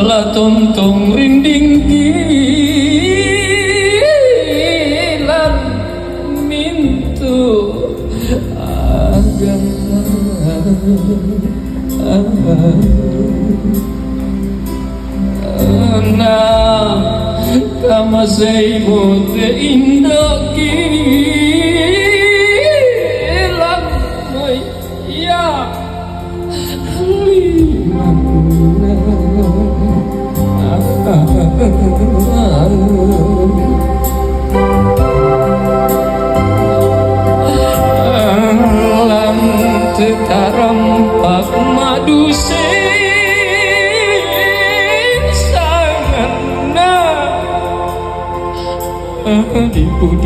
la tontong rinding gilan mintu na kama say mo te indah gilan moy ya lam tetarampak madu sangana di budi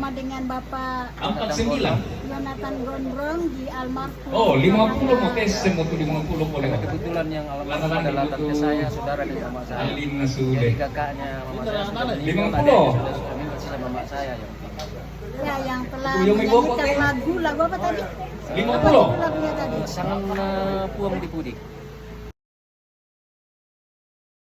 sama dengan Bapak 49. Yonatan Gondrong di almarhum. Oh, 50 mau tes mau 50 boleh. Kebetulan yang almarhum adalah tante saya, saudara dari mama saya. Alina sudah. Jadi kakaknya mama saya sudah meninggal, 50. adiknya sudah meninggal sama mama saya. Ya, yang telah Itu yang ibu menyanyikan lagu apa tadi? 50. Lagunya tadi. Sangat puang di Pudik.